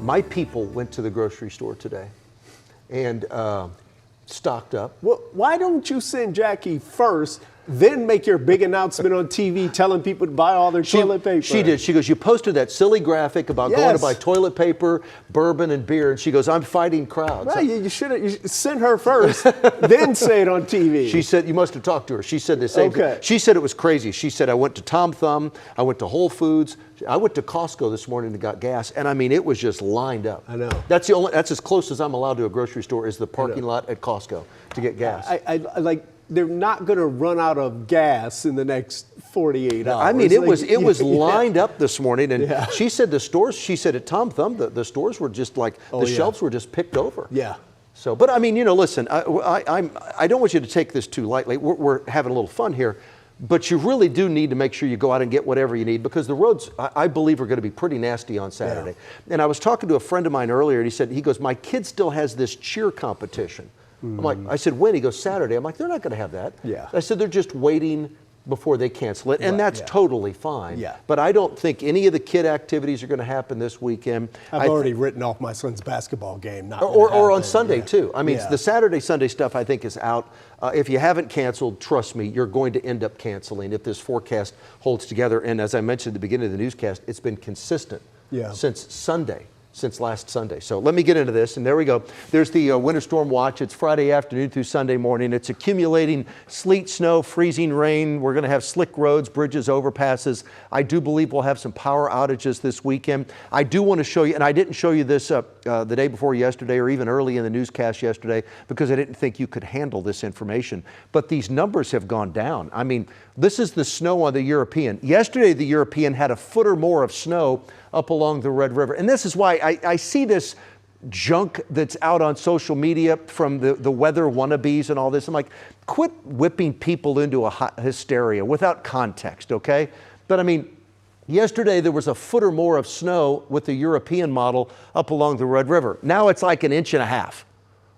My people went to the grocery store today and stocked up. Well, why don't you send Jackie first, then make your big announcement on TV telling people to buy all their toilet paper? She did. She goes, you posted that silly graphic about going to buy toilet paper, bourbon, and beer. And she goes, I'm fighting crowds. Well, you should send her first, then say it on TV. She said, you must have talked to her. She said the same thing. She said it was crazy. She said, I went to Tom Thumb, I went to Whole Foods, I went to Costco this morning and got gas. And I mean, it was just lined up. I know. That's as close as I'm allowed to a grocery store is the parking lot at Costco to get gas. I like, they're not going to run out of gas in the next 48 hours. I mean, it was lined up this morning, and she said the stores. She said at Tom Thumb, the stores were just like shelves were just picked over. Yeah. So, but I mean, listen, I don't want you to take this too lightly. We're having a little fun here, but you really do need to make sure you go out and get whatever you need because the roads, I believe, are going to be pretty nasty on Saturday. Yeah. And I was talking to a friend of mine earlier, and he goes, my kid still has this cheer competition. I'm like, I said, when? He goes, Saturday. I'm like, they're not going to have that. Yeah. I said, they're just waiting before they cancel it, and that's totally fine. Yeah. But I don't think any of the kid activities are going to happen this weekend. I've already written off my son's basketball game. Or on Sunday, too. I mean, the Saturday, Sunday stuff, I think, is out. If you haven't canceled, trust me, you're going to end up canceling if this forecast holds together. And as I mentioned at the beginning of the newscast, it's been consistent since Sunday. Since last Sunday. So let me get into this, and there we go. There's the winter storm watch. It's Friday afternoon through Sunday morning. It's accumulating sleet, snow, freezing rain. We're going to have slick roads, bridges, overpasses. I do believe we'll have some power outages this weekend. I do want to show you, and I didn't show you this the day before yesterday or even early in the newscast yesterday because I didn't think you could handle this information. But these numbers have gone down. I mean, this is the snow on the European. Yesterday, the European had a foot or more of snow up along the Red River. And this is why I see this junk that's out on social media from the weather wannabes and all this. I'm like, quit whipping people into a hysteria without context, okay? But I mean, yesterday there was a foot or more of snow with the European model up along the Red River. Now it's like 1.5 inches.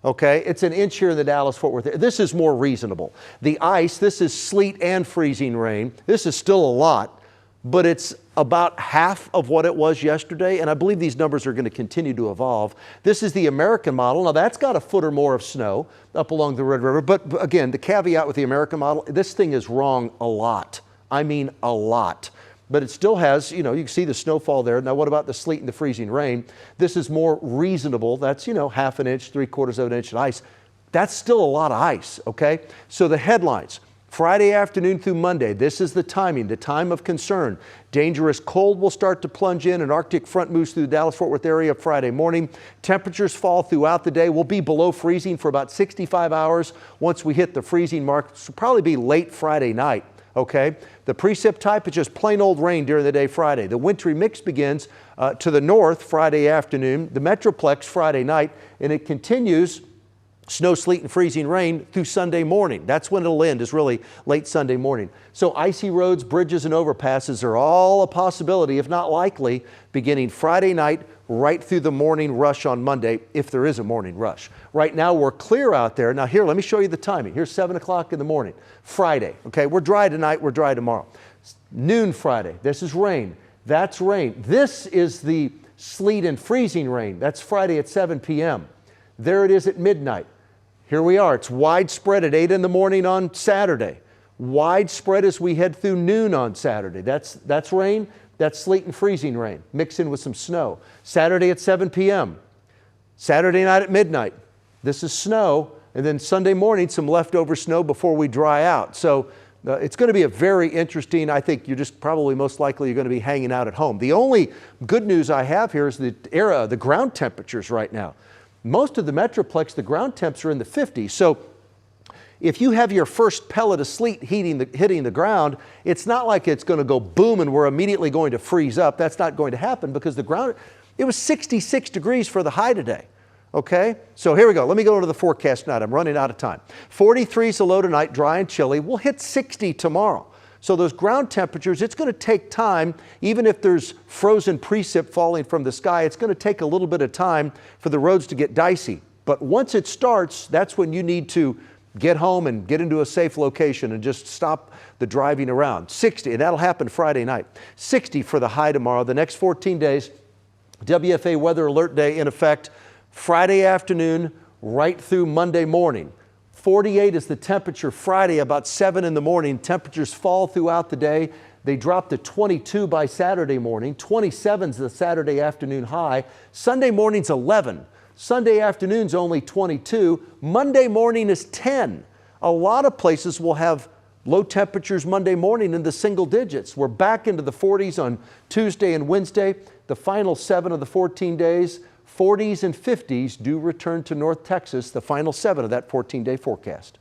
Okay, it's 1 inch here in the Dallas-Fort Worth area. This is more reasonable. The ice, this is sleet and freezing rain. This is still a lot, but it's about half of what it was yesterday, and I believe these numbers are going to continue to evolve. This is the American model. Now, that's got a foot or more of snow up along the Red River, but again, the caveat with the American model, this thing is wrong a lot. I mean a lot. But it still has, you can see the snowfall there. Now, what about the sleet and the freezing rain? This is more reasonable. That's, 1/2 inch, 3/4 inch of ice. That's still a lot of ice, okay? So the headlines, Friday afternoon through Monday, this is the timing, the time of concern. Dangerous cold will start to plunge in. An Arctic front moves through the Dallas-Fort Worth area Friday morning. Temperatures fall throughout the day. We'll be below freezing for about 65 hours. Once we hit the freezing mark, this will probably be late Friday night. Okay, the precip type is just plain old rain during the day Friday. The wintry mix begins to the north Friday afternoon, the Metroplex Friday night, and it continues snow, sleet, and freezing rain through Sunday morning. That's when it'll end, is really late Sunday morning. So icy roads, bridges, and overpasses are all a possibility, if not likely, beginning Friday night right through the morning rush on Monday, if there is a morning rush. Right now, we're clear out there. Now here, let me show you the timing. Here's 7 o'clock in the morning, Friday. Okay, we're dry tonight, we're dry tomorrow. Noon Friday, this is rain. That's rain. This is the sleet and freezing rain. That's Friday at 7 p.m. There it is at midnight. Here we are. It's widespread at 8 in the morning on Saturday. Widespread as we head through noon on Saturday. That's rain. That's sleet and freezing rain, mixed in with some snow. Saturday at 7 p.m. Saturday night at midnight. This is snow. And then Sunday morning, some leftover snow before we dry out. So it's going to be a very interesting, I think you're just probably most likely you're going to be hanging out at home. The only good news I have here is the ground temperatures right now. Most of the Metroplex, the ground temps are in the 50s. So if you have your first pellet of sleet hitting the ground, it's not like it's going to go boom and we're immediately going to freeze up. That's not going to happen because the ground, it was 66 degrees for the high today. Okay, so here we go. Let me go into the forecast tonight. I'm running out of time. 43 is the low tonight, dry and chilly. We'll hit 60 tomorrow. So those ground temperatures, it's going to take time. Even if there's frozen precip falling from the sky, it's going to take a little bit of time for the roads to get dicey. But once it starts, that's when you need to get home and get into a safe location and just stop the driving around. 60, and that'll happen Friday night. 60 for the high tomorrow. The next 14 days, WFA weather alert day in effect Friday afternoon right through Monday morning. 48 is the temperature Friday, about 7 in the morning. Temperatures fall throughout the day. They drop to 22 by Saturday morning. 27 is the Saturday afternoon high. Sunday morning's 11. Sunday afternoon's only 22. Monday morning is 10. A lot of places will have low temperatures Monday morning in the single digits. We're back into the 40s on Tuesday and Wednesday. The final 7 of the 14 days, 40s and 50s do return to North Texas, the final 7 of that 14-day forecast.